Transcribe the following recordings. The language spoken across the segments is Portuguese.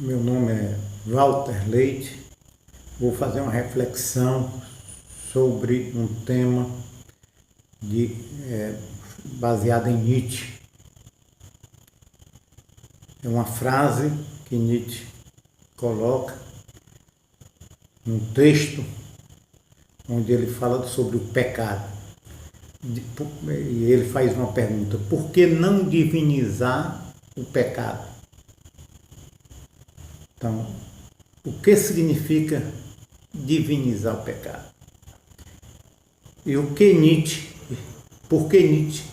Meu nome é Walter Leite. Vou fazer uma reflexão sobre um tema baseado em Nietzsche. É uma frase que Nietzsche coloca num texto onde ele fala sobre o pecado. E ele faz uma pergunta: por que não divinizar o pecado? Então, o que significa divinizar o pecado? E por que Nietzsche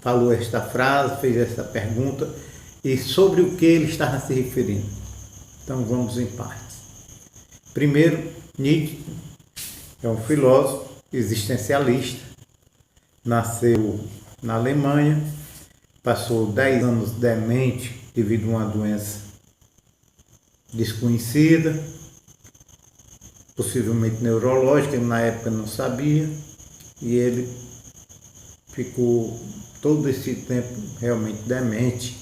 falou esta frase, fez essa pergunta, e sobre o que ele estava se referindo? Então vamos em partes. Primeiro, Nietzsche é um filósofo existencialista, nasceu na Alemanha, passou 10 anos demente devido a uma doença desconhecida, possivelmente neurológica, ele na época não sabia, e ele ficou todo esse tempo realmente demente,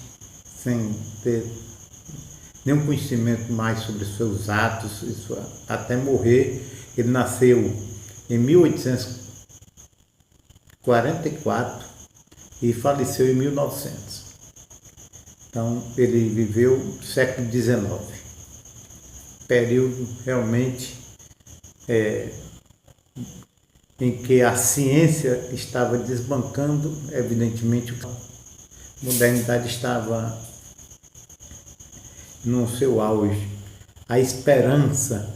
sem ter nenhum conhecimento mais sobre seus atos, até morrer. Ele nasceu em 1844 e faleceu em 1900. Então, ele viveu o século XIX, período realmente em que a ciência estava desbancando, evidentemente, a modernidade estava no seu auge. A esperança,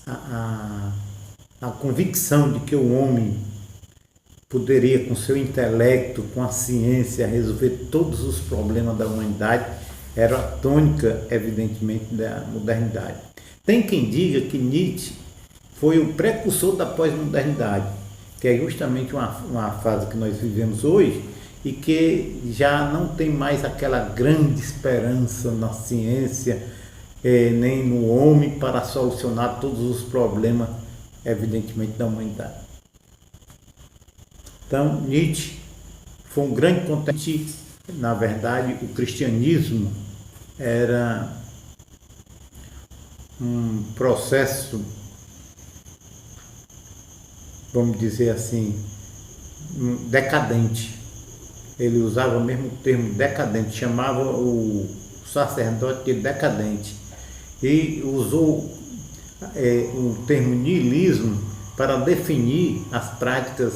a convicção de que o homem poderia, com seu intelecto, com a ciência, resolver todos os problemas da humanidade, era a tônica, evidentemente, da modernidade. Tem quem diga que Nietzsche foi o precursor da pós-modernidade, que é justamente uma fase que nós vivemos hoje e que já não tem mais aquela grande esperança na ciência, nem no homem para solucionar todos os problemas, evidentemente, da humanidade. Então, Nietzsche foi um grande contexto. Na verdade, o cristianismo era um processo, vamos dizer assim, decadente. Ele usava o mesmo termo decadente, chamava o sacerdote de decadente. E usou o termo niilismo para definir as práticas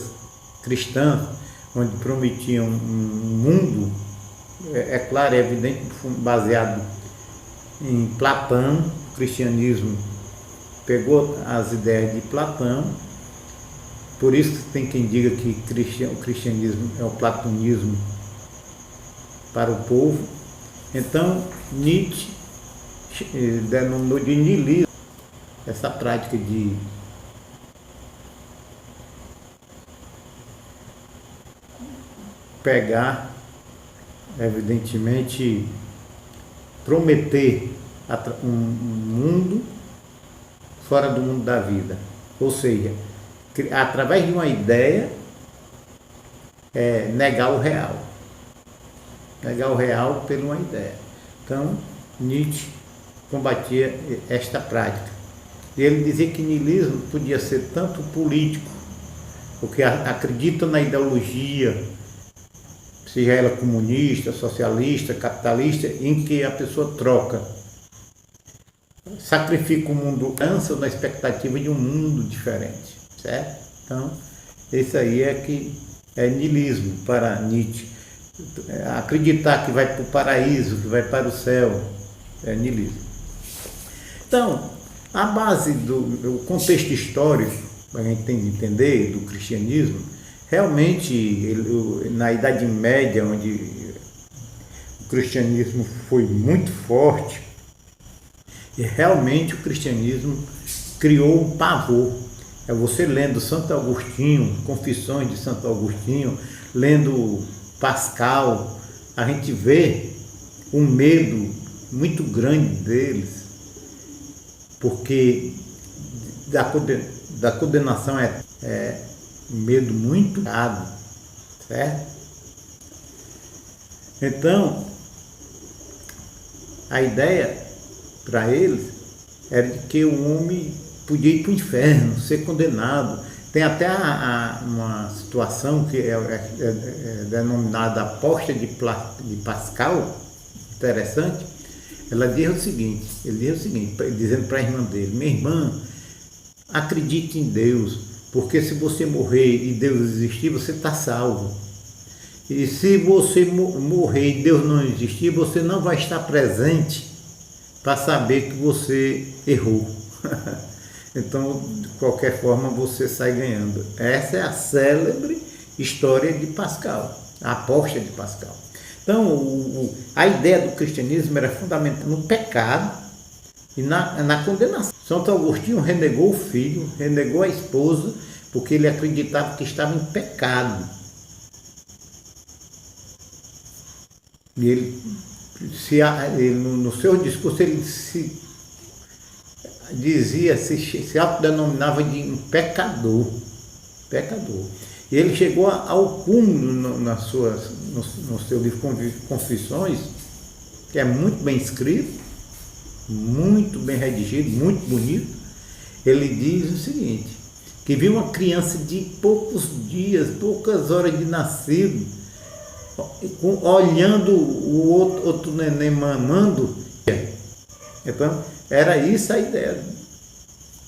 cristãs, onde prometiam um mundo, claro, é evidente, baseado em Platão. O cristianismo pegou as ideias de Platão, por isso que tem quem diga que o cristianismo é o platonismo para o povo. Então, Nietzsche denominou de niilismo essa prática de pegar, evidentemente, prometer um mundo fora do mundo da vida. Ou seja, através de uma ideia, negar o real. Negar o real por uma ideia. Então, Nietzsche combatia esta prática. E ele dizia que niilismo podia ser tanto político, porque acredita na ideologia, seja ela comunista, socialista, capitalista, em que a pessoa troca, sacrifica o mundo ansia na expectativa de um mundo diferente, certo? Então, esse aí é que é niilismo para Nietzsche. Acreditar que vai para o paraíso, que vai para o céu, é niilismo. Então, a base do contexto histórico, a gente tem de entender, do cristianismo, realmente, na Idade Média, onde o cristianismo foi muito forte, e realmente o cristianismo criou um pavor. É você lendo Santo Agostinho, Confissões de Santo Agostinho, lendo Pascal, a gente vê um medo muito grande deles, porque da condenação é um medo muito grave, certo? Então, A ideia para eles era de que o homem podia ir para o inferno, ser condenado. Tem até uma situação que é denominada aposta de Pascal, interessante. Ele diz o seguinte, dizendo para a irmã dele: minha irmã, acredite em Deus, porque se você morrer e Deus existir, você está salvo. E se você morrer e Deus não existir, você não vai estar presente para saber que você errou. Então, de qualquer forma, você sai ganhando. Essa é a célebre história de Pascal, a aposta de Pascal. Então, a ideia do cristianismo era fundamentada no pecado e na condenação. Santo Agostinho renegou o filho, renegou a esposa, porque ele acreditava que estava em pecado. E ele no seu discurso, ele se autodenominava de um pecador. E ele chegou ao cúmulo no seu livro Confissões, que é muito bem escrito, muito bem redigido, muito bonito. Ele diz o seguinte, que viu uma criança de poucos dias, poucas horas de nascido, olhando o outro neném mamando. Então, era isso a ideia,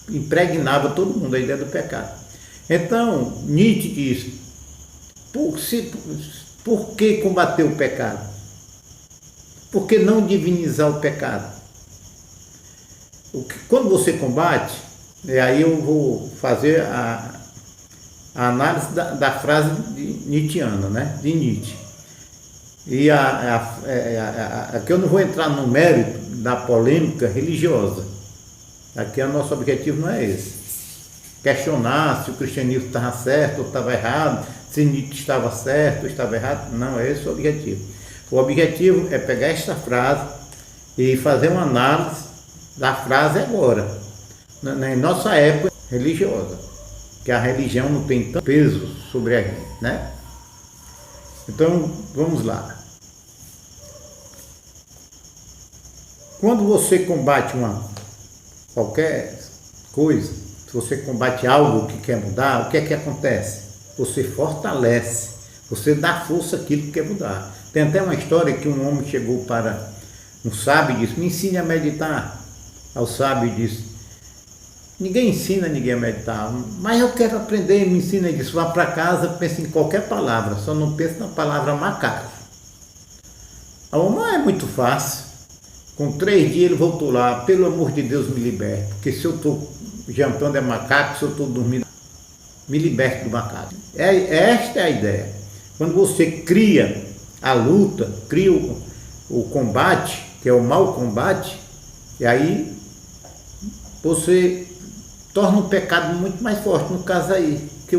impregnava todo mundo, a ideia do pecado. Então, Nietzsche diz, por que combater o pecado? Por que não divinizar o pecado? Quando você combate, e aí eu vou fazer a análise da frase nietzschiana, né? De Nietzsche. E aqui eu não vou entrar no mérito da polêmica religiosa. Aqui o nosso objetivo não é esse. Questionar se o cristianismo estava certo ou estava errado, se Nietzsche estava certo ou estava errado. Não é esse o objetivo. O objetivo é pegar esta frase e fazer uma análise da frase agora, na nossa época religiosa, que a religião não tem tanto peso sobre a gente, né? Então, vamos lá. Quando você combate qualquer coisa, se você combate algo que quer mudar, o que é que acontece? Você fortalece, você dá força àquilo que quer mudar. Tem até uma história que um homem chegou para um sábio e disse: me ensine a meditar. Ao sábio disse: ninguém ensina ninguém a meditar, mas eu quero aprender, me ensina. Ele disse: vá para casa, pense em qualquer palavra, só não pense na palavra macaco. A homem é muito fácil. Com 3 dias ele voltou lá: pelo amor de Deus, me liberte, porque se eu estou jantando é macaco, se eu estou dormindo, me liberte do macaco. Esta é a ideia. Quando você cria a luta, cria o combate, que é o mau combate, e aí você torna o pecado muito mais forte. No caso aí, que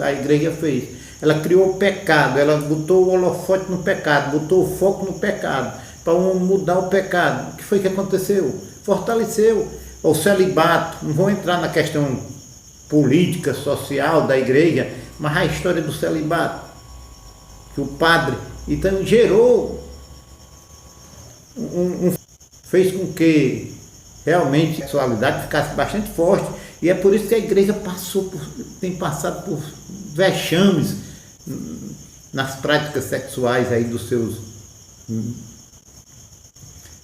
a igreja fez. Ela criou o pecado, ela botou o holofote no pecado, botou o foco no pecado, para mudar o pecado. O que foi que aconteceu? Fortaleceu o celibato. Não vou entrar na questão política, social da igreja, mas a história do celibato, que o padre, então, gerou fez com que realmente a sexualidade ficasse bastante forte, e é por isso que a igreja tem passado por vexames nas práticas sexuais aí dos seus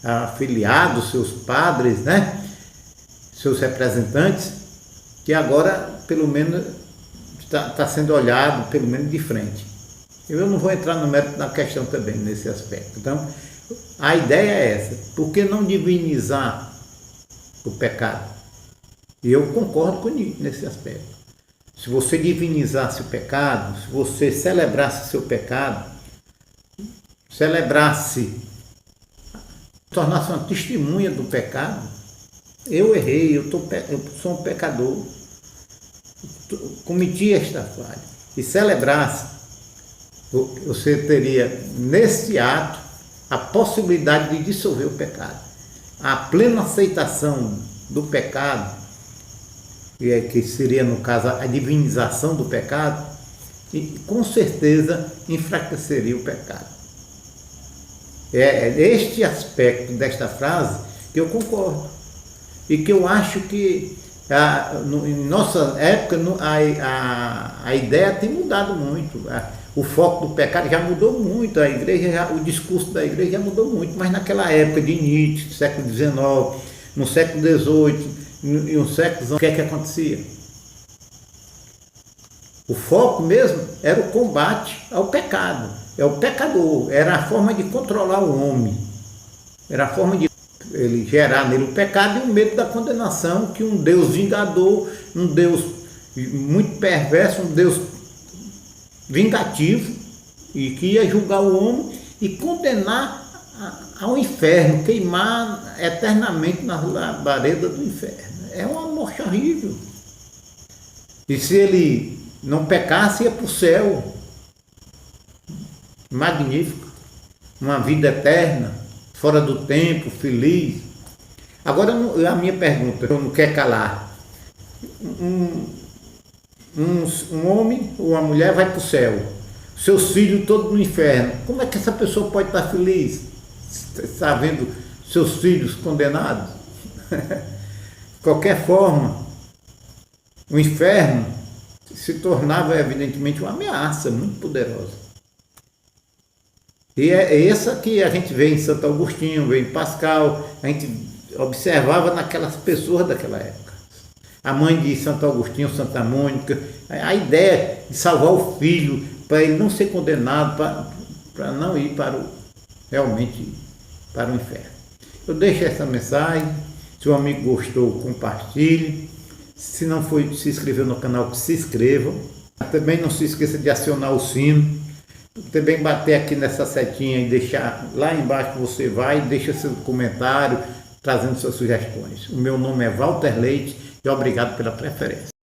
afiliados, seus padres, né? Seus representantes, que agora pelo menos está sendo olhado pelo menos de frente. Eu não vou entrar no mérito da questão também nesse aspecto. Então, a ideia é essa: por que não divinizar o pecado? E eu concordo com ele nesse aspecto. Se você divinizasse o pecado, se você celebrasse seu pecado, tornasse uma testemunha do pecado, eu errei, eu sou um pecador, cometi esta falha, e celebrasse, você teria nesse ato a possibilidade de dissolver o pecado. A plena aceitação do pecado, que seria no caso a divinização do pecado, e com certeza enfraqueceria o pecado. É este aspecto desta frase que eu concordo. E que eu acho que em nossa época a ideia tem mudado muito. O foco do pecado já mudou muito, o discurso da igreja já mudou muito, mas naquela época de Nietzsche, século XIX, no século XVIII, e no século XIX, o que é que acontecia? O foco mesmo era o combate ao pecado, é o pecador, era a forma de controlar o homem, era a forma de ele gerar nele o pecado e o medo da condenação, que um Deus vingador, um Deus muito perverso, um Deus vingativo, e que ia julgar o homem e condenar ao inferno, queimar eternamente na labareda do inferno. É uma morte horrível. E se ele não pecasse, ia para o céu. Magnífico. Uma vida eterna, fora do tempo, feliz. Agora, a minha pergunta, eu não quero calar. Um homem ou uma mulher vai para o céu, seus filhos todos no inferno. Como é que essa pessoa pode estar feliz? Está vendo seus filhos condenados? De qualquer forma, o inferno se tornava evidentemente uma ameaça muito poderosa. E é essa que a gente vê em Santo Agostinho, vê em Pascal, a gente observava naquelas pessoas daquela época. A mãe de Santo Agostinho, Santa Mônica, a ideia de salvar o filho, para ele não ser condenado, para não ir realmente para o inferno. Eu deixo essa mensagem, se o amigo gostou, compartilhe. Se não se inscreveu no canal, que se inscreva. Também não se esqueça de acionar o sino. Também bater aqui nessa setinha e deixar lá embaixo, você vai, deixa seu comentário, trazendo suas sugestões. O meu nome é Walter Leite e obrigado pela preferência.